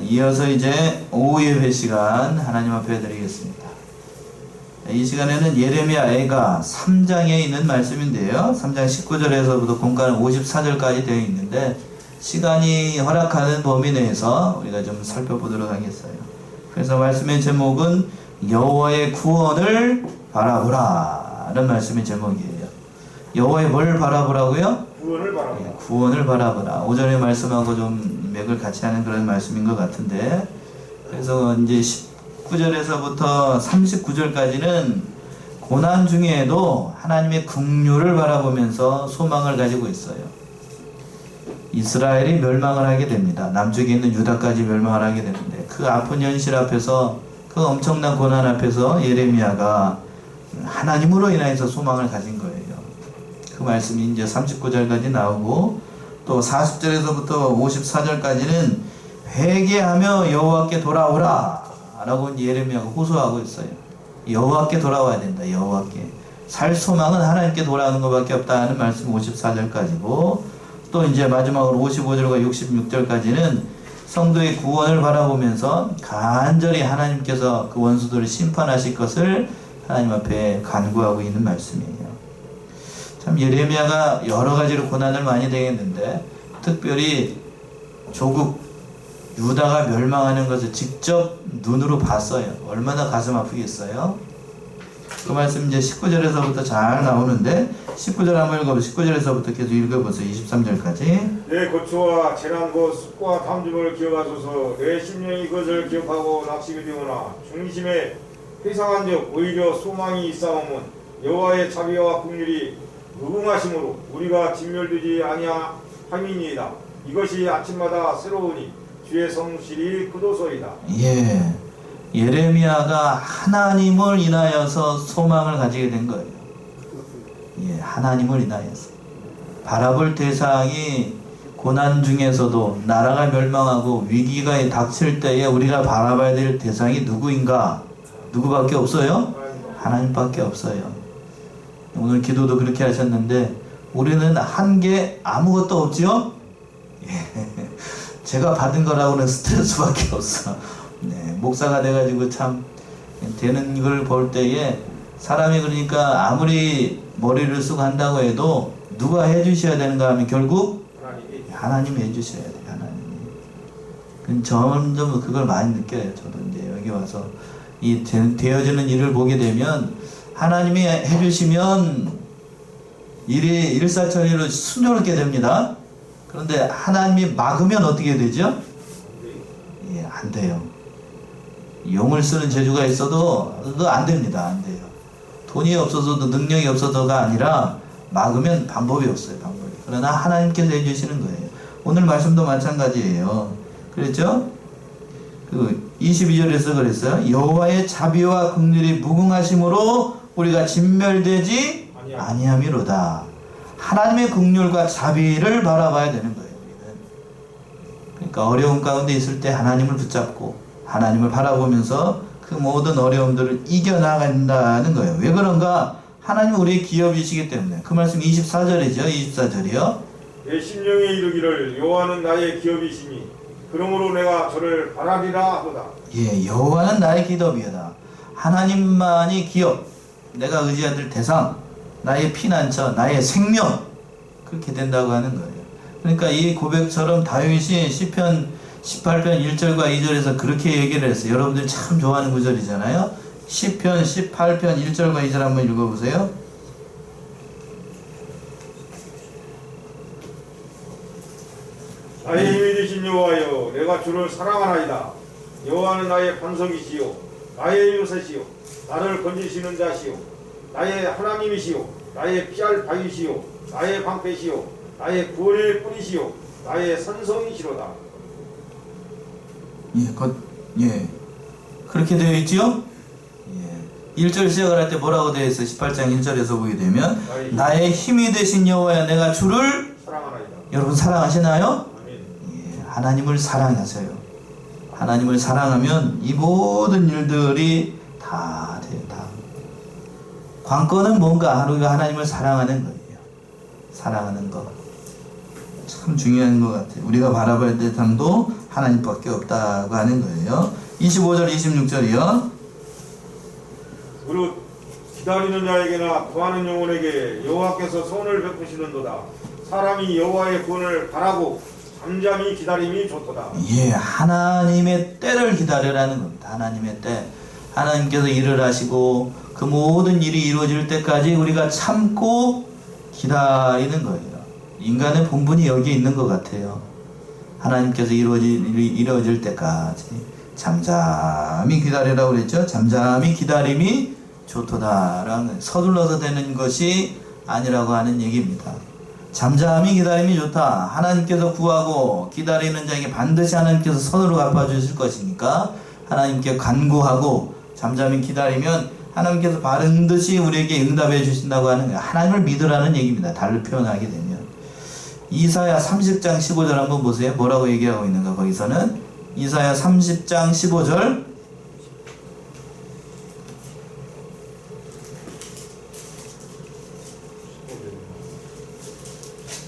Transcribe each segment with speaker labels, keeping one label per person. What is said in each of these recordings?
Speaker 1: 이어서 이제 오후 예배 시간 하나님 앞에 드리겠습니다. 이 시간에는 예레미야 애가 3장에 있는 말씀인데요. 3장 19절에서부터 본가는 54절까지 되어 있는데 시간이 허락하는 범위 내에서 우리가 좀 살펴보도록 하겠어요. 그래서 말씀의 제목은 여호와의 구원을 바라보라 라는 말씀의 제목이에요. 여호와의 뭘 바라보라고요?
Speaker 2: 구원을 바라보라.
Speaker 1: 네, 구원을 바라보라. 오전에 말씀하고 좀 맥을 같이 하는 그런 말씀인 것 같은데, 그래서 이제 19절에서부터 39절까지는 고난 중에도 하나님의 긍휼을 바라보면서 소망을 가지고 있어요. 이스라엘이 멸망을 하게 됩니다. 남쪽에 있는 유다까지 멸망을 하게 되는데 그 아픈 현실 앞에서, 그 엄청난 고난 앞에서 예레미야가 하나님으로 인하여서 소망을 가진 거예요. 그 말씀이 이제 39절까지 나오고, 또 40절에서부터 54절까지는 회개하며 여호와께 돌아오라 라고 예레미야가 호소하고 있어요. 여호와께 돌아와야 된다. 여호와께. 살 소망은 하나님께 돌아오는 것밖에 없다는 말씀 54절까지고, 또 이제 마지막으로 55절과 66절까지는 성도의 구원을 바라보면서 간절히 하나님께서 그 원수들을 심판하실 것을 하나님 앞에 간구하고 있는 말씀이에요. 참 예레미야가 여러 가지로 고난을 많이 당했는데, 특별히 조국 유다가 멸망하는 것을 직접 눈으로 봤어요. 얼마나 가슴 아프겠어요? 그 말씀 이제 19절에서부터 잘 나오는데, 19절 한번 읽어보세요. 19절에서부터 계속 읽어보세요. 23절까지.
Speaker 2: 내 고초와 재난 곧 습과 탐심을 기억하소서. 내 심령이 그것을 기억하고 납식이 되오나 중심에 회상한 적 오히려 소망이 있사오면 여호와의 자비와 긍휼이 무궁하심으로 우리가 진멸되지 아니함이니이다. 이것이 아침마다 새로우니 주의 성실이 크도소이다.
Speaker 1: 예, 예레미야가 하나님을 인하여서 소망을 가지게 된 거예요. 예, 하나님을 인하여서 바라볼 대상이 고난 중에서도 나라가 멸망하고 위기가 닥칠 때에 우리가 바라봐야 될 대상이 누구인가? 누구밖에 없어요? 하나님밖에 없어요. 오늘 기도도 그렇게 하셨는데 우리는 한 게 아무것도 없지요? 예. 제가 받은 거라고는 스트레스밖에 없어. 네, 목사가 돼가지고 참 되는 걸 볼 때에 사람이 그러니까 아무리 머리를 쓰고 한다고 해도 누가 해주셔야 되는가 하면 결국 하나님이 해주셔야 돼요. 하나님이. 점점 그걸 많이 느껴요. 저도 이제 여기 와서 이 되어지는 일을 보게 되면 하나님이 해주시면 일이 일사천리로 순조롭게 됩니다. 그런데 하나님이 막으면 어떻게 되죠? 예, 안 돼요. 용을 쓰는 재주가 있어도 그거 안 됩니다. 안 돼요. 돈이 없어서도 능력이 없어서가 아니라 막으면 방법이 없어요. 방법이. 그러나 하나님께서 해주시는 거예요. 오늘 말씀도 마찬가지예요. 그랬죠? 그 22절에서 그랬어요. 여호와의 자비와 긍휼이 무궁하심으로 우리가 진멸되지 아니함이로다. 하나님의 긍휼과 자비를 바라봐야 되는 거예요. 우리는. 그러니까 어려움 가운데 있을 때 하나님을 붙잡고 하나님을 바라보면서 그 모든 어려움들을 이겨나간다는 거예요. 왜 그런가? 하나님 우리의 기업이시기 때문에. 그 말씀 24절이죠. 24절이요.
Speaker 2: 내 심령에 이르기를 여호와는 나의 기업이시니 그러므로 내가 저를 바라리라 하도다.
Speaker 1: 예, 여호와는 나의 기업이다. 하나님만이 기업, 내가 의지해야 될 대상, 나의 피난처, 나의 생명, 그렇게 된다고 하는 거예요. 그러니까 이 고백처럼 다윗이 시편 18편 1절과 2절에서 그렇게 얘기를 했어요. 여러분들이 참 좋아하는 구절이잖아요. 시편 18편 1절과 2절 한번 읽어보세요.
Speaker 2: 나의 힘이 되신 여호와여, 내가 주를 사랑하나이다. 여호와는 나의 반석이시요 나의 요새시요 나를 건지시는 자시요 나의 하나님이시요 나의 피할 바위시요 나의 방패시요 나의 구원의 뿌리시요 나의 산성이시로다.
Speaker 1: 예, 그렇게 되어 있죠? 예. 1절 시작을 할 때 뭐라고 되어 있어요? 18장 1절에서 보게 되면 나의 힘이 되신 여호와야, 내가 주를
Speaker 2: 사랑하나이다.
Speaker 1: 여러분 사랑하시나요?
Speaker 2: 아멘.
Speaker 1: 예, 하나님을 사랑하세요. 하나님을 사랑하면 이 모든 일들이 다 돼요. 다. 관건은 뭔가? 우리가 하나님을 사랑하는 거예요. 사랑하는 것. 참 중요한 것 같아요. 우리가 바라볼 대상도 하나님밖에 없다고 하는 거예요. 25절 26절이요.
Speaker 2: 무릇 기다리는 자에게나 구하는 영혼에게 여호와께서 손을 베푸시는도다. 사람이 여호와의 구원을 바라고 잠잠히 기다림이 좋도다.
Speaker 1: 예, 하나님의 때를 기다리라는 겁니다. 하나님의 때. 하나님께서 일을 하시고 그 모든 일이 이루어질 때까지 우리가 참고 기다리는 거예요. 인간의 본분이 여기에 있는 것 같아요. 하나님께서 이루어질 때까지 잠잠히 기다리라고 그랬죠. 잠잠히 기다림이 좋도다라는, 서둘러서 되는 것이 아니라고 하는 얘기입니다. 잠잠히 기다림이 좋다. 하나님께서 구하고 기다리는 자에게 반드시 하나님께서 선으로 갚아주실 것이니까 하나님께 간구하고 잠잠히 기다리면 하나님께서 반드시 우리에게 응답해 주신다고 하는 거예요. 하나님을 믿으라는 얘기입니다. 달리 표현하게 되면. 이사야 30장 15절 한번 보세요. 뭐라고 얘기하고 있는가 거기서는. 이사야 30장 15절.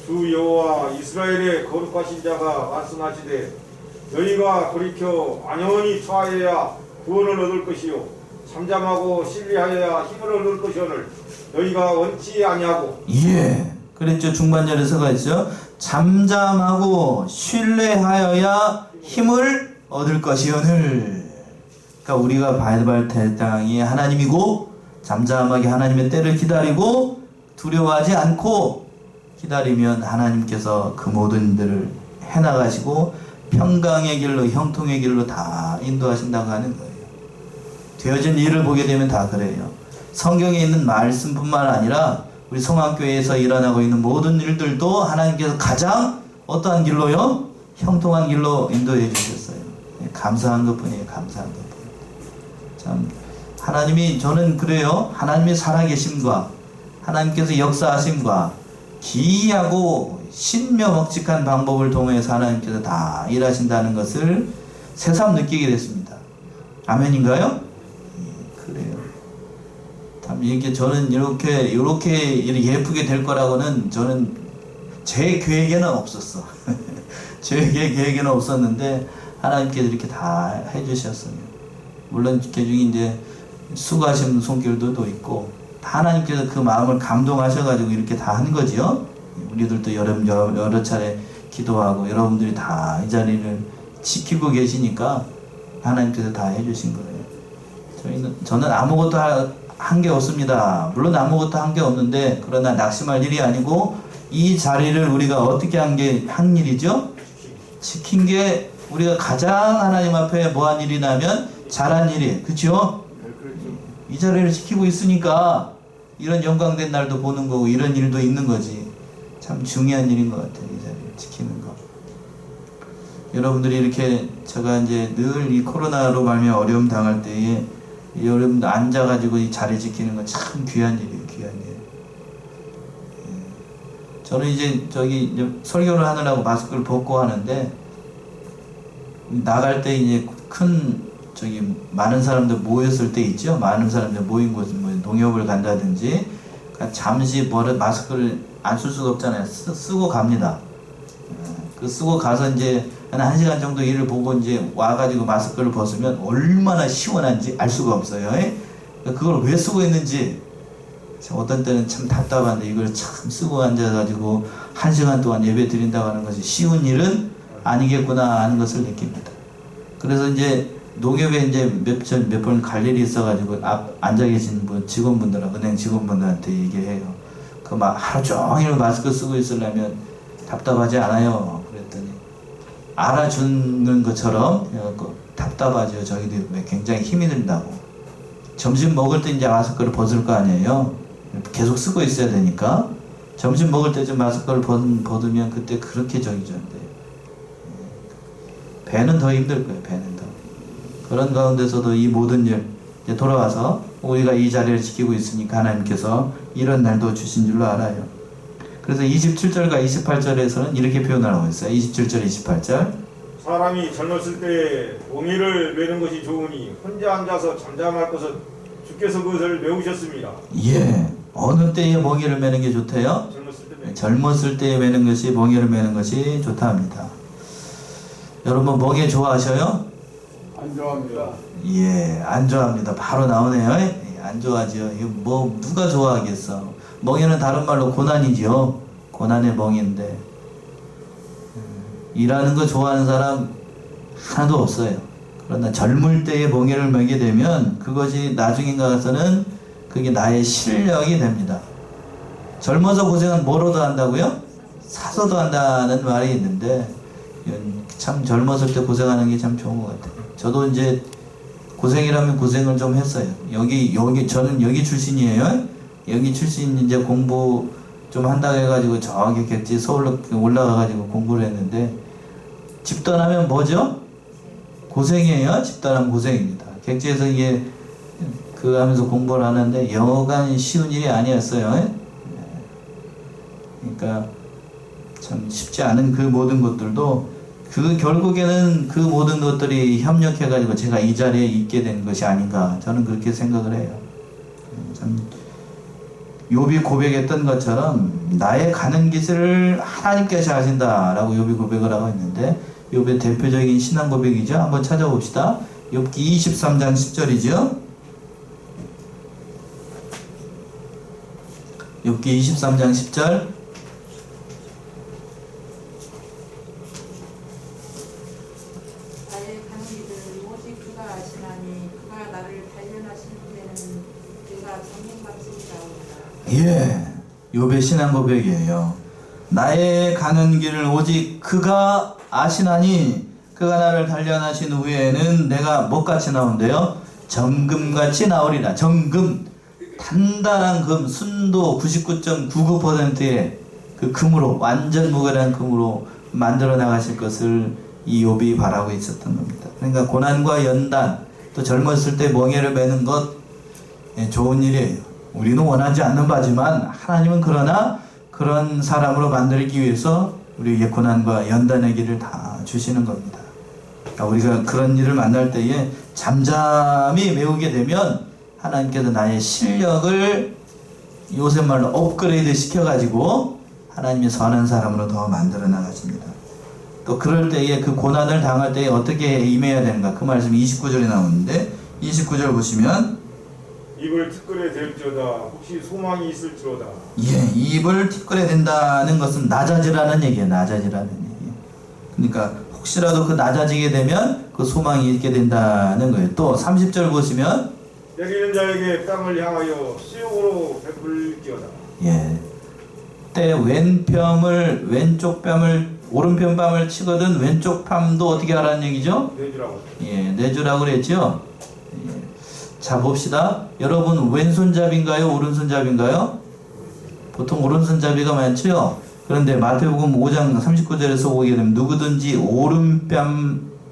Speaker 2: 주 여호와 이스라엘의 거룩하신 자가 말씀하시되 너희가 돌이켜 안연히 처하여야 구원을 얻을 것이요 잠잠하고 신뢰하여야 힘을 얻을 것이오늘 너희가 원치 아니하고.
Speaker 1: 예, 그랬죠. 중반절에서가 있죠. 잠잠하고 신뢰하여야 힘을 얻을 것이오늘. 그러니까 우리가 밟을 대상이 하나님이고 잠잠하게 하나님의 때를 기다리고 두려워하지 않고 기다리면 하나님께서 그 모든 일들을 해나가시고 평강의 길로 형통의 길로 다 인도하신다고 하는 거예요. 되어진 일을 보게 되면 다 그래요. 성경에 있는 말씀뿐만 아니라 우리 성악교회에서 일어나고 있는 모든 일들도 하나님께서 가장 어떠한 길로요? 형통한 길로 인도해 주셨어요. 감사한 것뿐이에요. 감사한 것뿐. 참 하나님이, 저는 그래요. 하나님의 살아계심과 하나님께서 역사하심과 기이하고 신묘막직한 방법을 통해서 하나님께서 다 일하신다는 것을 새삼 느끼게 됐습니다. 아멘인가요? 예, 그래요. 참 이게 저는 이렇게 예쁘게 될 거라고는 저는 제 계획에는 없었어. 제 계획에는 없었는데 하나님께서 이렇게 다 해주셨어요. 물론 그 중에 이제 수고하신 손길도 있고 하나님께서 그 마음을 감동하셔가지고 이렇게 다 한 거지요. 우리들도 여러 차례 기도하고 여러분들이 다 이 자리를 지키고 계시니까 하나님께서 다 해주신 거예요. 저는 아무것도 한 게 없습니다. 물론 아무것도 한 게 없는데 그러나 낙심할 일이 아니고 이 자리를 우리가 어떻게 한 일이죠? 지킨 게 우리가 가장 하나님 앞에 뭐한 일이냐면 잘한 일이에요. 그렇죠? 이 자리를 지키고 있으니까 이런 영광된 날도 보는 거고 이런 일도 있는 거지. 참 중요한 일인 것 같아요. 이 자리를 지키는 거. 여러분들이 이렇게 제가 이제 늘 이 코로나로 말미암아 어려움 당할 때에 여러분들 앉아가지고 이 자리 지키는 건 참 귀한 일이에요. 귀한 일. 저는 이제 설교를 하느라고 마스크를 벗고 하는데 나갈 때 이제 많은 사람들 모였을 때 있죠. 많은 사람들 모인 곳, 농협을 간다든지, 그러니까 잠시 마스크를 안 쓸 수가 없잖아요. 쓰고 갑니다. 그 쓰고 가서 이제 한 1시간 정도 일을 보고 이제 와가지고 마스크를 벗으면 얼마나 시원한지 알 수가 없어요. 그걸 왜 쓰고 있는지, 어떤 때는 참 답답한데 이걸 참 쓰고 앉아가지고 1시간 동안 예배 드린다고 하는 것이 쉬운 일은 아니겠구나 하는 것을 느낍니다. 그래서 이제 농협에 이제 몇 번 갈 일이 있어가지고 앉아 계신 직원분들하고 은행 직원분들한테 얘기해요. 하루 종일 마스크 쓰고 있으려면 답답하지 않아요? 그랬더니 알아주는 것처럼 답답하죠. 저희도 굉장히 힘이 든다고. 점심 먹을 때 이제 마스크를 벗을 거 아니에요? 계속 쓰고 있어야 되니까. 점심 먹을 때 좀 마스크를 벗으면 그때 그렇게 저기저인데. 배는 더 힘들 거예요. 배는 더. 그런 가운데서도 이 모든 일 이제 돌아와서 우리가 이 자리를 지키고 있으니까 하나님께서 이런 날도 주신 줄로 알아요. 그래서 27절과 28절에서는 이렇게 표현을 하고 있어요. 27절, 28절.
Speaker 2: 사람이 젊었을 때 몽이를 매는 것이 좋으니 혼자 앉아서 잠잠할 것은 주께서 그것을 메우셨습니다.
Speaker 1: 예. 어느 때에 몽이를 매는 게 좋대요? 젊었을 때에 매는 것이 몽이를 매는 것이 좋다 합니다. 여러분 멍에 좋아하셔요?
Speaker 3: 안 좋아합니다.
Speaker 1: 예, 안 좋아합니다. 바로 나오네요. 예, 안 좋아하죠. 이거 뭐 누가 좋아하겠어? 멍에는 다른 말로 고난이죠. 고난의 멍인데 일하는 거 좋아하는 사람 하나도 없어요. 그러나 젊을 때의 멍에를 매게 되면 그것이 나중에 가서는 그게 나의 실력이 됩니다. 젊어서 고생은 뭐로도 한다고요? 사서도 한다는 말이 있는데 참 젊었을 때 고생하는 게 참 좋은 것 같아요. 저도 이제 고생이라면 고생을 좀 했어요. 여기 저는 여기 출신이에요. 여기 출신 이제 공부 좀 한다고 해가지고 저기 객지 서울로 올라가가지고 공부를 했는데 집단하면 뭐죠? 고생이에요. 집단하면 고생입니다. 객지에서 이게 그 하면서 공부를 하는데 여간 쉬운 일이 아니었어요. 그러니까 참 쉽지 않은 그 모든 것들도 그 결국에는 그 모든 것들이 협력해가지고 제가 이 자리에 있게 된 것이 아닌가 저는 그렇게 생각을 해요. 참 욥이 고백했던 것처럼 나의 가는 길을 하나님께서 하신다라고 욥이 고백을 하고 있는데 욥의 대표적인 신앙 고백이죠. 한번 찾아봅시다. 욥기 23장 10절이죠. 욥기 23장 10절.
Speaker 4: 나의 가는 길을 오직 그가 아시나니 그가 나를 발견하신 후에는 그가 정령같으리라오다.
Speaker 1: 예, 욥의 신앙 고백이에요. 나의 가는 길을 오직 그가 아시나니 그가 나를 단련하신 후에는 내가 뭐같이 나온대요? 정금같이 나오리라. 정금, 단단한 금, 순도 99.99%의 그 금으로, 완전 무결한 금으로 만들어 나가실 것을 이 욥이 바라고 있었던 겁니다. 그러니까 고난과 연단, 또 젊었을 때 멍에를 매는 것 좋은 일이에요. 우리는 원하지 않는 바지만 하나님은 그러나 그런 사람으로 만들기 위해서 우리에게 고난과 연단의 길을 다 주시는 겁니다. 그러니까 우리가 그런 일을 만날 때에 잠잠히 메우게 되면 하나님께서 나의 실력을 요새 말로 업그레이드 시켜가지고 하나님의 선한 사람으로 더 만들어 나가십니다. 또 그럴 때에 그 고난을 당할 때에 어떻게 임해야 되는가 그 말씀이 29절에 나오는데 29절 보시면
Speaker 2: 입을 티끌에 댈지어다 혹시 소망이 있을지로다.
Speaker 1: 예, 입을 티끌에 댄다는 것은 낮아지라는 얘기예요. 낮아지라는 얘기. 그러니까 혹시라도 그 낮아지게 되면 그 소망이 있게 된다는 거예요. 또 30절 보시면
Speaker 2: 때리는 자에게 뺨을 향하여 수욕으로 베풀지어다.
Speaker 1: 예, 때 왼쪽 뺨을 오른편 뺨을 치거든 왼쪽 뺨도 어떻게 하라는 얘기죠?
Speaker 2: 내주라고.
Speaker 1: 예, 내주라고 그랬죠. 예. 자 봅시다. 여러분 왼손잡인가요? 오른손잡인가요? 보통 오른손잡이가 많죠. 그런데 마태복음 5장 39절에서 보게 되면 누구든지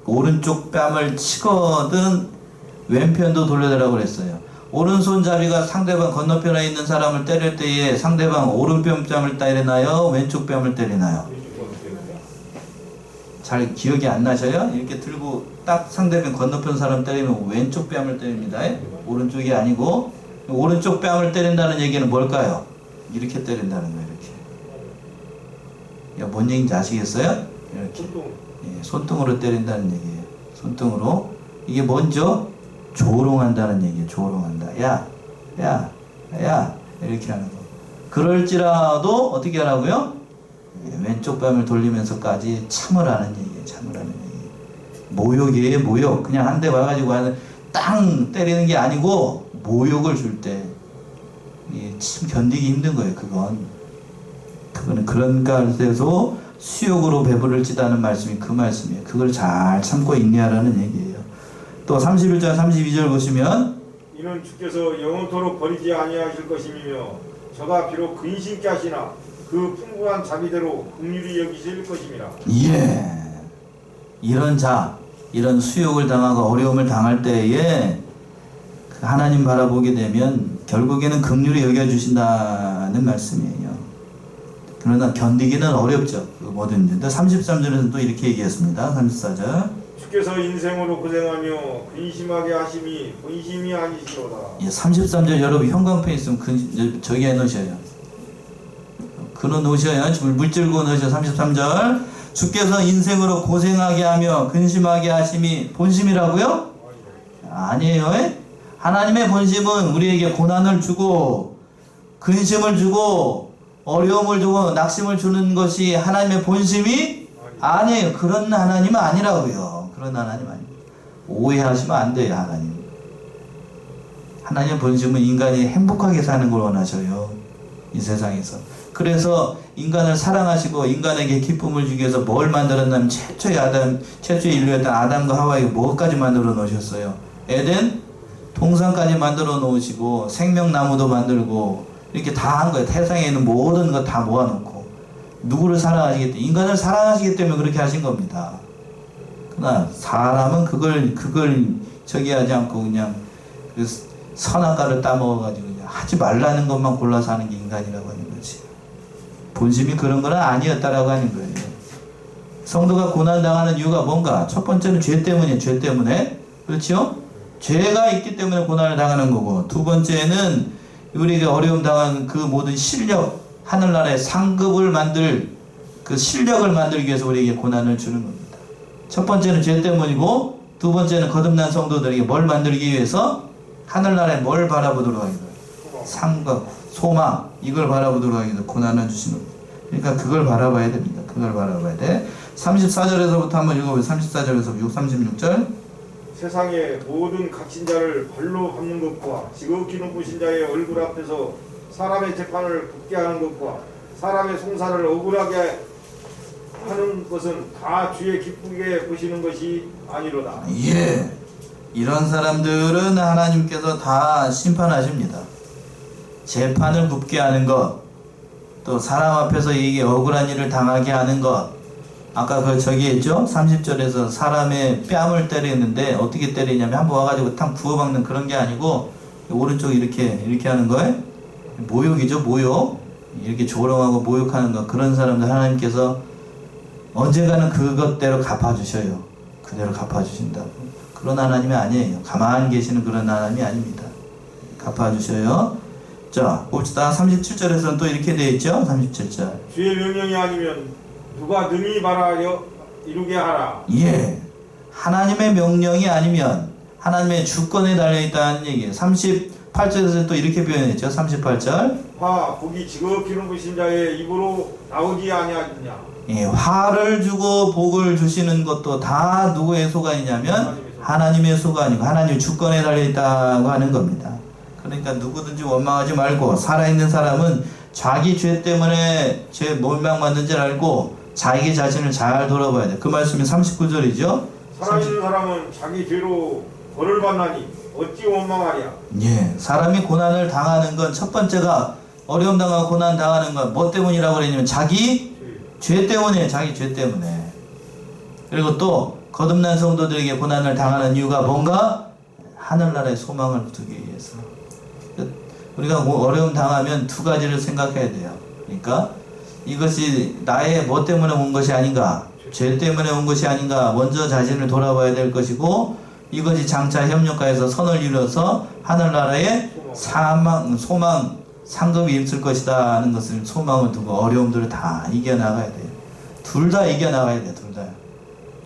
Speaker 1: 오른쪽 뺨을 치거든 왼편도 돌려달라고 그랬어요. 오른손잡이가 상대방 건너편에 있는 사람을 때릴 때에 상대방 오른편 뺨을 때리나요? 왼쪽 뺨을 때리나요? 잘 기억이 안 나셔요? 이렇게 들고 딱 상대방 건너편 사람 때리면 왼쪽 뺨을 때립니다. 오른쪽이 아니고 오른쪽 뺨을 때린다는 얘기는 뭘까요? 이렇게 때린다는 거예요. 이렇게. 뭔 얘기인지 아시겠어요? 이렇게. 예, 손등으로 때린다는 얘기예요. 손등으로. 이게 먼저 조롱한다는 얘기예요. 조롱한다. 야 이렇게 하는 거. 그럴지라도 어떻게 하라고요? 왼쪽 뺨을 돌리면서까지 참으라는 얘기예요. 참으라는 얘기. 모욕이에요. 모욕. 그냥 한 대 와가지고 땅 때리는 게 아니고 모욕을 줄 때 참 견디기 힘든 거예요. 그거는 그런 가운데서 수욕으로 배부를지다는 말씀이 그 말씀이에요. 그걸 잘 참고 인내하라는 얘기예요. 또 31절 32절 보시면
Speaker 2: 이는 주께서 영원토록 버리지 아니하실 것임이며 저가 비록 근심케 하시나 그 풍부한 자비대로 긍휼히 여기실 것임이라.
Speaker 1: 예, 이런 수욕을 당하고 어려움을 당할 때에 하나님 바라보게 되면 결국에는 긍휼히 여겨주신다는 말씀이에요. 그러나 견디기는 어렵죠. 그 뭐든지. 33절에서 또 이렇게 얘기했습니다. 34절.
Speaker 2: 주께서 인생으로 고생하며 근심하게 하심이 본심이 아니시로다.
Speaker 1: 예, 33절 여러분 형광펜 있으면 저기에 넣으셔요. 그는 놓으셔요. 물질고 넣으셔. 33절. 주께서 인생으로 고생하게 하며 근심하게 하심이 본심이라고요? 아니에요. 하나님의 본심은 우리에게 고난을 주고 근심을 주고 어려움을 주고 낙심을 주는 것이 하나님의 본심이 아니에요. 그런 하나님은 아니라고요. 그런 하나님 아니에요. 오해하시면 안 돼요. 하나님의 본심은 인간이 행복하게 사는 걸 원하셔요. 이 세상에서. 그래서 인간을 사랑하시고 인간에게 기쁨을 주기 위해서 뭘 만들었냐면 최초의 인류였던 아담과 하와에게 뭐까지 만들어 놓으셨어요? 에덴 동산까지 만들어 놓으시고 생명나무도 만들고 이렇게 다 한 거예요. 태상에 있는 모든 것 다 모아놓고 누구를 사랑하시기 때문에 인간을 사랑하시기 때문에 그렇게 하신 겁니다. 그러나 사람은 그걸 저기 하지 않고 그냥 그 선악과를 따먹어가지고 그냥 하지 말라는 것만 골라서 하는 게 인간이라고 하는 거지. 본심이 그런 건 아니었다라고 하는 거예요. 성도가 고난당하는 이유가 뭔가? 첫 번째는 죄 때문이에요. 죄 때문에. 그렇죠? 죄가 있기 때문에 고난을 당하는 거고, 두 번째는 우리가 어려움 당한 그 모든 실력, 하늘나라의 상급을 만들 그 실력을 만들기 위해서 우리에게 고난을 주는 겁니다. 첫 번째는 죄 때문이고, 두 번째는 거듭난 성도들에게 뭘 만들기 위해서? 하늘나라에 뭘 바라보도록 하기 위해서 상급, 소망, 이걸 바라보도록 하기 위해서 고난을 주시는 겁니다. 그러니까 그걸 바라봐야 됩니다. 그걸 바라봐야 돼. 34절에서부터 한번 읽어보세요. 34절에서 36절.
Speaker 2: 세상의 모든 갇힌 자를 발로 밟는 것과 지극히 높으신 자의 얼굴 앞에서 사람의 재판을 붙게 하는 것과 사람의 송사를 억울하게 하는 것은 다 주의 기쁘게 보시는 것이 아니로다.
Speaker 1: 예. 이런 사람들은 하나님께서 다 심판하십니다. 재판을 굽게 하는 것, 또 사람 앞에서 이게 억울한 일을 당하게 하는 것. 아까 저기 했죠? 30절에서 사람의 뺨을 때리는데 어떻게 때리냐면 한번 와가지고 탕 부어박는 그런 게 아니고 오른쪽 이렇게 하는 거예요. 모욕이죠, 모욕. 이렇게 조롱하고 모욕하는 거. 그런 사람들 하나님께서 언젠가는 그것대로 갚아주셔요. 그대로 갚아주신다고. 그런 하나님이 아니에요. 가만히 계시는 그런 하나님이 아닙니다. 갚아주셔요. 자, 봅시다. 37절에서는 또 이렇게 되어 있죠? 37절.
Speaker 2: 주의 명령이 아니면 누가 능히 바라여 이루게 하라.
Speaker 1: 예. 하나님의 명령이 아니면 하나님의 주권에 달려있다는 얘기예요. 38절에서 또 이렇게 표현했죠. 38절.
Speaker 2: 화 복이 지극히 높으신 자의 입으로 나오지 아니하느냐.
Speaker 1: 예, 화를 주고 복을 주시는 것도 다 누구의 소관이냐면 하나님의 소관이고 하나님의 주권에 달려있다고 하는 겁니다. 그러니까 누구든지 원망하지 말고 살아있는 사람은 자기 죄 때문에 죄 몰망받는 줄 알고 자기 자신을 잘 돌아봐야 돼. 그 말씀이 39절이죠.
Speaker 2: 살아있는 사람은 자기 죄로 벌을 받나니 어찌 원망하랴.
Speaker 1: 예, 사람이 고난을 당하는 건 첫 번째가 어려움 당하고 고난 당하는 건 뭐 때문이라고 그랬냐면 자기 죄 때문에, 자기 죄 때문에. 그리고 또 거듭난 성도들에게 고난을 당하는 이유가 뭔가? 하늘나라의 소망을 두기 위해서. 우리가 어려움 당하면 두 가지를 생각해야 돼요. 그러니까 이것이 나의 뭐 때문에 온 것이 아닌가, 죄 때문에 온 것이 아닌가, 먼저 자신을 돌아봐야 될 것이고, 이것이 장차 협력하여서 선을 이루어서 하늘나라에 소망, 상급이 있을 것이다 하는 것을 소망을 두고 어려움들을 다 이겨나가야 돼요. 둘 다 이겨나가야 돼요. 둘 다.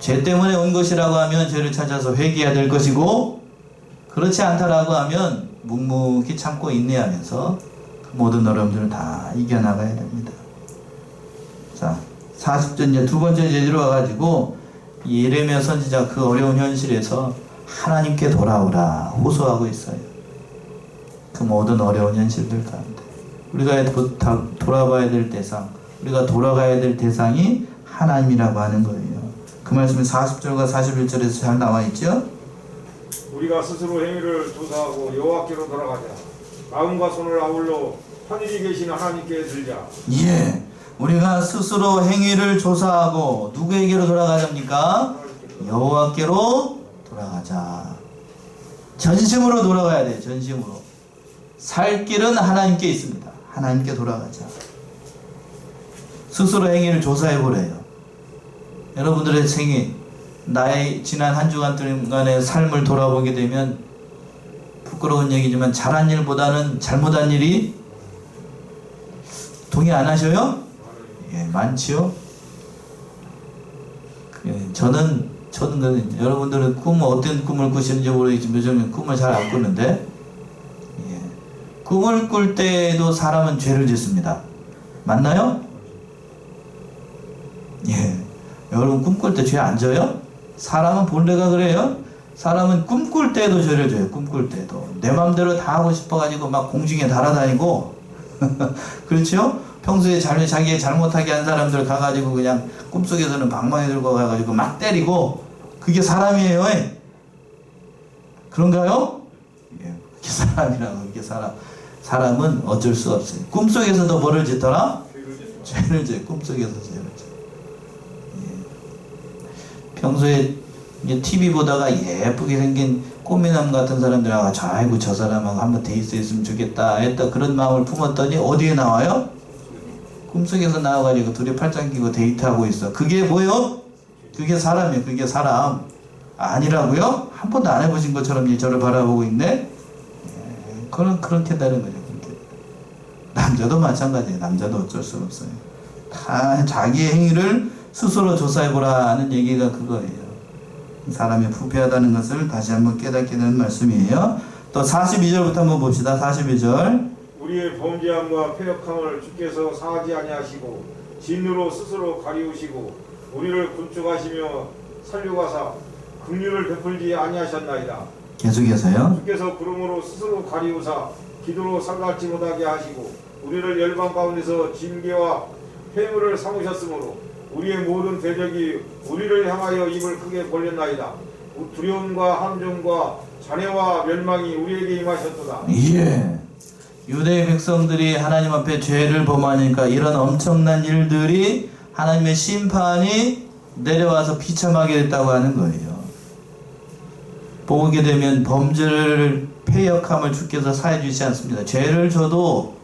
Speaker 1: 죄 때문에 온 것이라고 하면 죄를 찾아서 회개해야 될 것이고, 그렇지 않다라고 하면 묵묵히 참고 인내하면서 그 모든 어려움들을 다 이겨나가야 됩니다. 자, 40절 이제 두 번째 제지로 와가지고 예레미야 선지자 그 어려운 현실에서 하나님께 돌아오라 호소하고 있어요. 그 모든 어려운 현실들 가운데 우리가 돌아봐야 될 대상, 우리가 돌아가야 될 대상이 하나님이라고 하는 거예요. 그 말씀이 40절과 41절에서 잘 나와 있죠?
Speaker 2: 우리가 스스로 행위를 조사하고 여호와께로 돌아가자. 마음과 손을 아울러 하늘에 계신 하나님께 들자.
Speaker 1: 예, 우리가 스스로 행위를 조사하고 누구에게로 돌아가자입니까? 여호와께로 돌아가자. 전심으로 돌아가야 돼요. 전심으로. 살 길은 하나님께 있습니다. 하나님께 돌아가자. 스스로 행위를 조사해 보래요. 여러분들의 생애, 나의 지난 한 주간 동안의 삶을 돌아보게 되면 부끄러운 얘기지만 잘한 일보다는 잘못한 일이 동의 안 하셔요? 예, 많지요. 예, 저는 여러분들은 어떤 꿈을 꾸시는지 모르겠지만 저는 꿈을 잘 안 꾸는데, 예, 꿈을 꿀 때에도 사람은 죄를 짓습니다. 맞나요? 예, 여러분 꿈꿀 때 죄 안 져요? 사람은 본래가 그래요. 사람은 꿈꿀 때도 죄를 져요. 꿈꿀 때도 내 맘대로 다 하고 싶어가지고 막 공중에 날아다니고 그렇죠? 평소에 자기 잘못하게 한 사람들 가가지고 그냥 꿈속에서는 방망이 들고 가가지고 막 때리고, 그게 사람이에요. 그런가요? 예, 그게 사람이라고. 그게 사람은 어쩔 수 없어요. 꿈속에서도 뭐를 짓더라? 죄를 져요. 꿈속에서 죄를 져요. 예. 평소에 이제 TV 보다가 예쁘게 생긴 꽃미남 같은 사람들하고 아이고 저 사람하고 한번 데이트했으면 좋겠다 했다, 그런 마음을 품었더니 어디에 나와요? 꿈속에서 나와가지고 둘이 팔짱 끼고 데이트하고 있어. 그게 뭐요? 그게 사람이에요. 그게 사람 아니라고요? 한 번도 안 해보신 것처럼 저를 바라보고 있네. 예, 그렇게 되는 거죠. 그렇게. 남자도 마찬가지예요. 남자도 어쩔 수 없어요. 다 자기의 행위를 스스로 조사해보라는 얘기가 그거예요. 사람이 부패하다는 것을 다시 한번 깨닫게 되는 말씀이에요. 또 42절부터 한번 봅시다. 42절.
Speaker 2: 우리의 범죄함과 패역함을 주께서 사하지 아니하시고 진노로 스스로 가리우시고 우리를 군축하시며 살려가사 긍휼을 베풀지 아니하셨나이다.
Speaker 1: 계속해서요.
Speaker 2: 주께서 구름으로 스스로 가리우사 기도로 살갈지 못하게 하시고 우리를 열방 가운데서 징계와 회물을 삼으셨으므로 우리의 모든 대적이 우리를 향하여 입을 크게 벌렸나이다. 두려움과 함정과 잔해와 멸망이 우리에게 임하셨도다.
Speaker 1: 예. 유대 백성들이 하나님 앞에 죄를 범하니까 이런 엄청난 일들이 하나님의 심판이 내려와서 비참하게 됐다고 하는 거예요. 보게 되면 범죄를 패역함을 주께서 사해 주시지 않습니다. 죄를 져도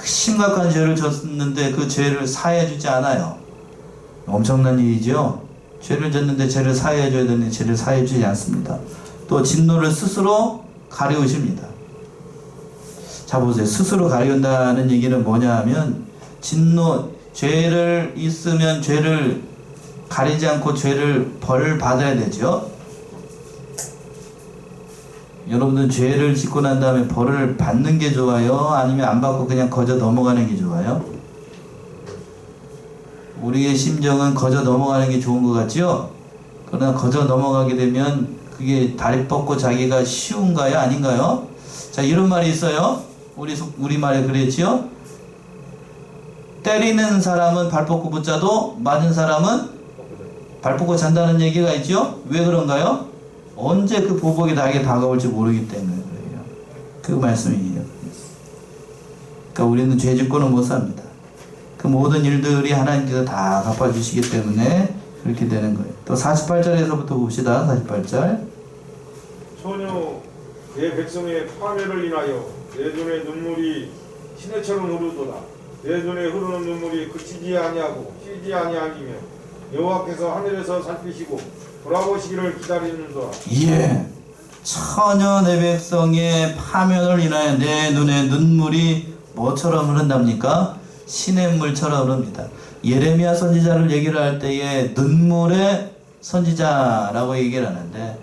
Speaker 1: 심각한 죄를 졌는데 그 죄를 사해 주지 않아요. 엄청난 일이죠. 죄를 졌는데 죄를 사해 줘야 되는데 죄를 사해 주지 않습니다. 또 진노를 스스로 가리우십니다. 자 보세요. 스스로 가리운다는 얘기는 뭐냐 하면, 죄를 있으면 죄를 가리지 않고 죄를 벌을 받아야 되죠. 여러분들 죄를 짓고 난 다음에 벌을 받는 게 좋아요? 아니면 안 받고 그냥 거저 넘어가는 게 좋아요? 우리의 심정은 거저 넘어가는 게 좋은 것 같죠? 그러나 거저 넘어가게 되면 그게 다리 뻗고 자기가 쉬운가요? 아닌가요? 자, 이런 말이 있어요. 우리말에 그랬지요? 때리는 사람은 발 뻗고 붙자도 맞은 사람은 발 뻗고 잔다는 얘기가 있죠? 왜 그런가요? 언제 그 보복이 나에게 다가올지 모르기 때문에 그래요. 그 말씀이에요. 그러니까 우리는 죄 짓고는 못 삽니다. 그 모든 일들이 하나님께서 다 갚아주시기 때문에 그렇게 되는 거예요. 또 48절에서부터 봅시다. 48절.
Speaker 2: 소녀 내 백성의 파멸을 인하여 내 눈에 눈물이 시내처럼 흐르도다. 내 눈에 흐르는 눈물이 그치지 아니하고 쉬지 아니하니며 여호와께서 하늘에서 살피시고 돌아보시기를 기다리는도다.
Speaker 1: 예. 처녀 내 백성의 파멸을 인하여 내 눈에 눈물이 뭐처럼 흐른답니까? 시냇물처럼 흐릅니다. 예레미야 선지자를 얘기를 할 때에 눈물의 선지자라고 얘기를 하는데,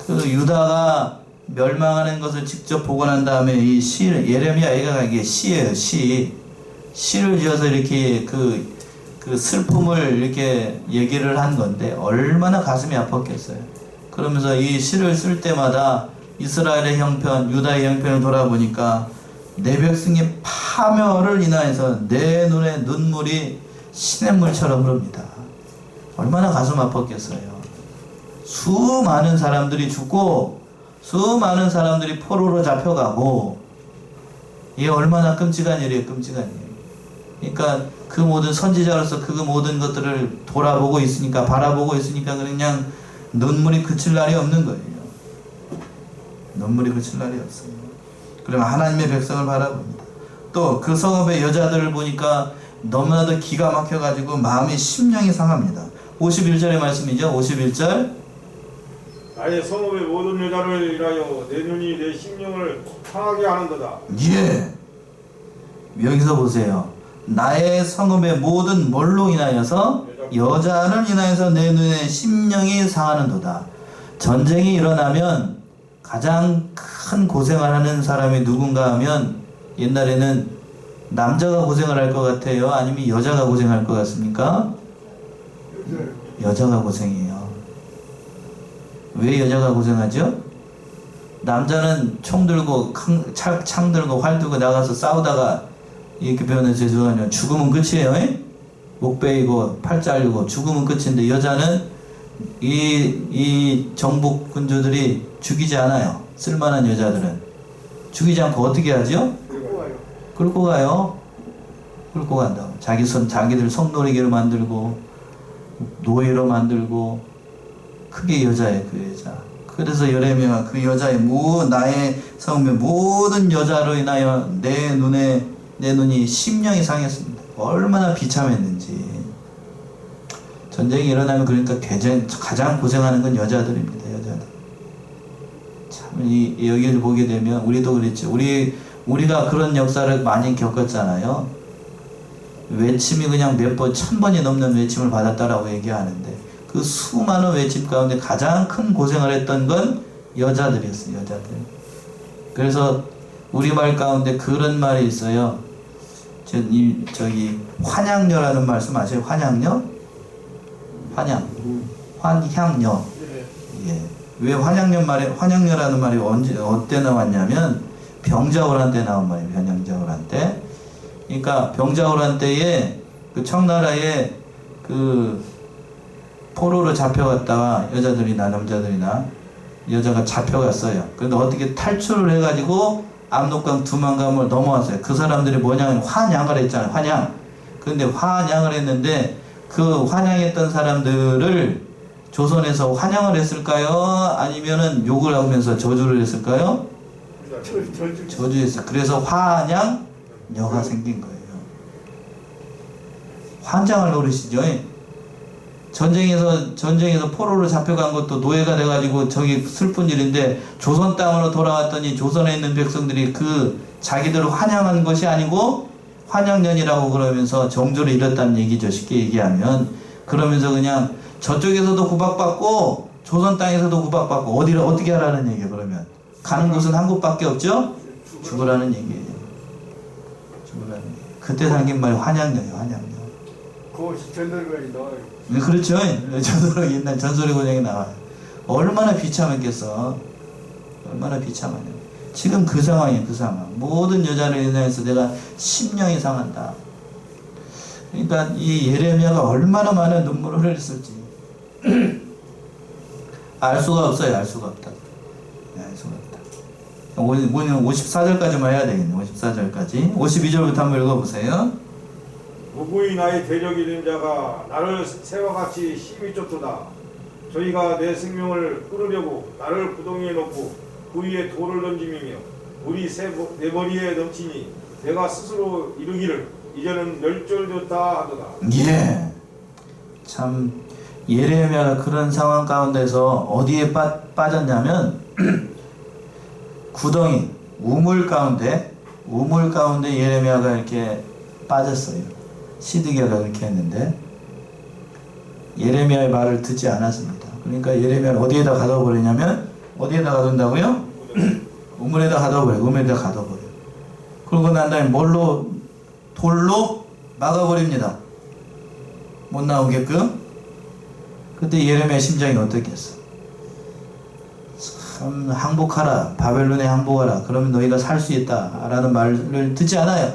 Speaker 1: 그 유다가 멸망하는 것을 직접 보고 난 다음에 이 예레미야 애가가 이게 시예요. 시를 지어서 이렇게 그 슬픔을 이렇게 얘기를 한 건데 얼마나 가슴이 아팠겠어요. 그러면서 이 시를 쓸 때마다 이스라엘의 형편, 유다의 형편을 돌아보니까 내 백성의 파멸을 인하여서 내 눈에 눈물이 시냇물처럼 흐릅니다. 얼마나 가슴 아팠겠어요. 수많은 사람들이 죽고 수많은 사람들이 포로로 잡혀가고, 이게 얼마나 끔찍한 일이에요. 끔찍한 일. 그러니까 그 모든 선지자로서 그 모든 것들을 돌아보고 있으니까, 바라보고 있으니까 그냥 눈물이 그칠 날이 없는 거예요. 눈물이 그칠 날이 없어요. 그러면 하나님의 백성을 바라봅니다. 또 그 성읍의 여자들을 보니까 너무나도 기가 막혀가지고 마음이 심령이 상합니다. 51절의 말씀이죠. 51절.
Speaker 2: 나의 성읍의 모든 여자를 인하여 내 눈이 내 심령을 상하게 하는도다.
Speaker 1: 예. 여기서 보세요. 나의 성읍의 모든 뭘로 인하여서? 여자를 인하여서 내 눈에 심령이 상하는도다. 전쟁이 일어나면 가장 큰 고생을 하는 사람이 누군가 하면 옛날에는 남자가 고생을 할 것 같아요? 아니면 여자가 고생할 것 같습니까? 여자가 고생해요. 왜 여자가 고생하죠? 남자는 총 들고 창 들고 활 들고 나가서 싸우다가 이렇게 표현해서 죄송하면 죽으면 끝이에요. 목 베이고 팔 잘리고 죽으면 끝인데 여자는 이 정복 군주들이 죽이지 않아요. 쓸만한 여자들은 죽이지 않고 어떻게 하죠? 끌고 가요. 끌고 간다. 자기들 성노리개로 만들고 노예로 만들고 그게 여자예요. 그 여자. 그래서 예레미야가 그 여자의 나의 성의 모든 여자로 인하여 내 눈이 심령이 상했습니다. 얼마나 비참했는지. 전쟁이 일어나면 그러니까 가장 고생하는 건 여자들입니다. 여자들. 참 여기를 보게 되면 우리도 그랬죠. 우리가 그런 역사를 많이 겪었잖아요. 외침이 그냥 몇 번, 1000번이 넘는 외침을 받았다라고 얘기하는데 그 수많은 외침 가운데 가장 큰 고생을 했던 건 여자들이었어요. 여자들. 그래서 우리말 가운데 그런 말이 있어요. 저기 환양녀라는 말씀 아세요? 환양녀? 환향녀. 예. 왜 환양녀라는 말이 어때 나왔냐면 병자호란 때 나온 말이에요. 병자호란 때. 그러니까 병자호란 때에 그 청나라에 그 포로로 잡혀갔다가 여자들이나 남자들이나 여자가 잡혀갔어요. 그런데 어떻게 탈출을 해가지고 압록강 두만강을 넘어왔어요. 그 사람들이 뭐냐면 환양을 했잖아요. 환양. 그런데 환양을 했는데 그 환양했던 사람들을 조선에서 환양을 했을까요? 아니면은 욕을 하면서 저주를 했을까요? 저주했어요. 그래서 환양녀가 생긴 거예요. 환장을 노리시죠. 전쟁에서 포로로 잡혀간 것도 노예가 돼가지고 저기 슬픈 일인데 조선 땅으로 돌아왔더니 조선에 있는 백성들이 그 자기들을 환양한 것이 아니고 환양년이라고 그러면서 정조를 잃었다는 얘기죠. 쉽게 얘기하면. 그러면서 그냥 저쪽에서도 구박받고 조선 땅에서도 구박받고 어디를 어떻게 하라는 얘기예요. 그러면 가는 곳은 한 곳밖에 없죠. 죽으라는 얘기예요. 죽으라는 얘기. 그때 생긴 말이 환양년이에요. 환양년.
Speaker 3: 그거 전설이 나와요.
Speaker 1: 그렇죠. 저도 옛날 전설의 고장이 나와요. 얼마나 비참했겠어. 얼마나 비참하냐. 지금 그 상황이에요. 그 상황. 모든 여자를 인하여서 내가 심령이 상한다. 그러니까 이 예레미야가 얼마나 많은 눈물을 흘렸을지 알 수가 없어요. 알 수가 없다. 알 수가 없다. 오늘 54절까지만 해야 되겠네. 54절까지. 52절부터 한번 읽어보세요.
Speaker 2: 무구히 나의 대적이 된 자가 나를 새와 같이 심히 쫓도다. 저희가 내 생명을 끊으려고 나를 구덩이에 넣고 그 위에 돌을 던짐이며 물이 내 머리에 넘치니 내가 스스로 이르기를 이제는 멸절되었다 하도다.
Speaker 1: 예. 참 예레미야가 그런 상황 가운데서 어디에 빠졌냐면 구덩이, 우물 가운데 예레미야가 이렇게 빠졌어요. 시드기야가 그렇게 했는데 예레미야의 말을 듣지 않았습니다. 그러니까 예레미야를 어디에다 가둬버리냐면 어디에다 가둔다고요? 우물에다 가둬버려요. 우물에다 가둬버려요. 그러고 난 다음에 돌로 막아버립니다. 못 나오게끔. 그때 예레미야 심정이 어떻겠어? 참 항복하라. 바벨론에 항복하라. 그러면 너희가 살 수 있다. 라는 말을 듣지 않아요.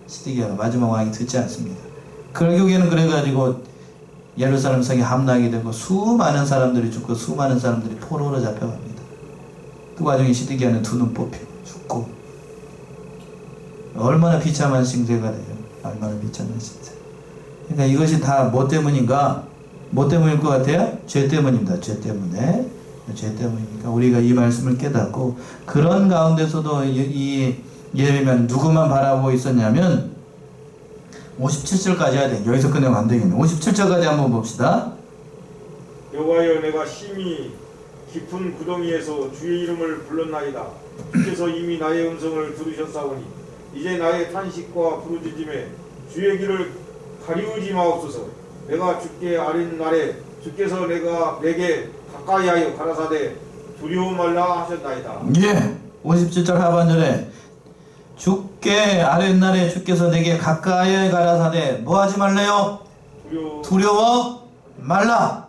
Speaker 1: 시드기야가 마지막 왕이 듣지 않습니다. 결국에는 그래가지고 예루살렘 성이 함락이 되고 수많은 사람들이 죽고 수많은 사람들이 포로로 잡혀갑니다. 그 와중에 시드기야는 두 눈 뽑히고 죽고 얼마나 비참한 징세가 돼요. 얼마나 비참한 징세. 그러니까 이것이 다 뭐 때문인가? 뭐 때문일 것 같아요? 죄 때문입니다. 죄 때문에. 죄 때문이니까 우리가 이 말씀을 깨닫고 그런 가운데서도 이 예레미야는 누구만 바라보고 있었냐면 57절까지 해야 돼. 여기서 끝내면 안 되겠네. 57절까지 한번 봅시다.
Speaker 2: 여호와여 내가 심히 깊은 구덩이에서 주의 이름을 불렀나이다. 주께서 이미 나의 음성을 들으셨사오니 이제 나의 탄식과 부르짖음에 주의 길을 가리우지 마옵소서. 내가 주께 아린 날에 주께서 내게 가까이 하여 가라사대 두려워 말라 하셨나이다.
Speaker 1: 예, 57절 하반절에 주께 아랫날에 주께서 내게 가까이 가라사대 뭐 하지 말래요? 두려워 말라.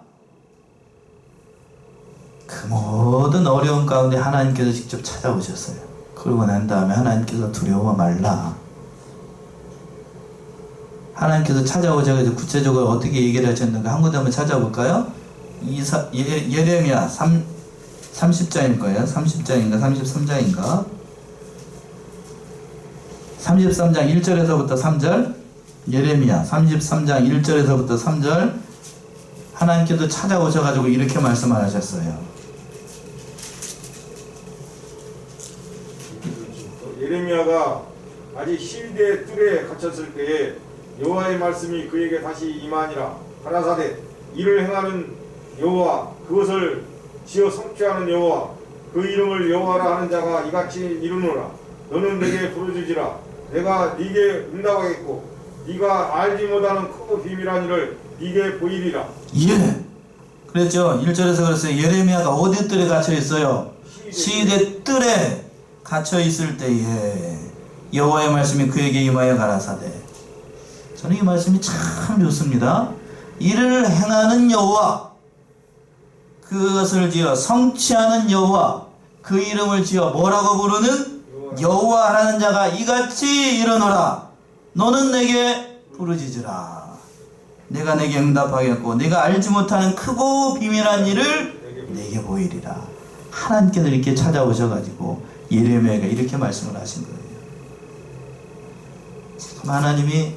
Speaker 1: 그 모든 어려움 가운데 하나님께서 직접 찾아오셨어요. 그러고 난 다음에 하나님께서 두려워 말라. 하나님께서 찾아오셔서 구체적으로 어떻게 얘기를 하셨는가 한 군데 한번 찾아볼까요? 예레미야 30장일 거예요. 30장인가 33장인가 33장 1절에서부터 3절 예레미야 33장 1절에서부터 3절 하나님께서 찾아오셔가지고 이렇게 말씀하셨어요.
Speaker 2: 예레미야가 아직 실대 뜰에 갇혔을 때에 여호와의 말씀이 그에게 다시 임하니라. 가라사대 이를 행하는 여호와 그것을 지어 성취하는 여호와 그 이름을 여호와라 하는 자가 이같이 이르노라. 너는 내게 부르짖으라. 내가 네게 응답하겠고 네가 알지 못하는 크고 비밀한 일을 네게 보이리라.
Speaker 1: 예, 그랬죠. 1절에서 그랬어요. 예레미야가 어디 뜰에 갇혀 있어요? 시대 뜰에 갇혀 있을 때에 여호와의 말씀이 그에게 임하여 가라사대. 저는 이 말씀이 참 좋습니다. 이를 행하는 여호와 그것을 지어 성취하는 여호와 그 이름을 지어 뭐라고 부르는 여호와라는 자가 이같이 이르노라. 너는 내게 부르짖으라. 내가 내게 응답하겠고 네가 알지 못하는 크고 비밀한 일을 내게 보이리라. 하나님께서 이렇게 찾아오셔가지고 예레미야가 이렇게 말씀을 하신 거예요. 참 하나님이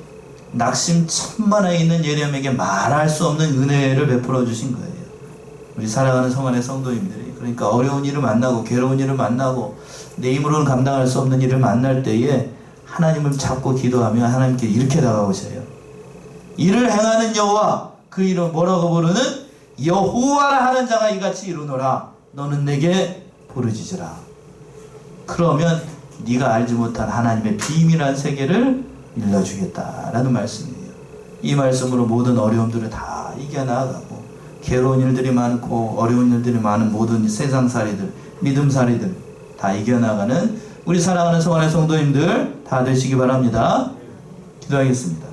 Speaker 1: 낙심천만에 있는 예레미야에게 말할 수 없는 은혜를 베풀어 주신 거예요. 우리 사랑하는 성안의 성도님들이 그러니까 어려운 일을 만나고 괴로운 일을 만나고 내 힘으로는 감당할 수 없는 일을 만날 때에 하나님을 잡고 기도하면 하나님께 이렇게 다가오셔요. 이를 행하는 여호와 그 이름 뭐라고 부르는 여호와라 하는 자가 이같이 이르노라. 너는 내게 부르짖으라. 그러면 네가 알지 못한 하나님의 비밀한 세계를 일러주겠다라는 말씀이에요. 이 말씀으로 모든 어려움들을 다 이겨나가고 괴로운 일들이 많고 어려운 일들이 많은 모든 세상살이들 믿음살이들 다 이겨나가는 우리 사랑하는 성안의 성도님들 다 되시기 바랍니다. 기도하겠습니다.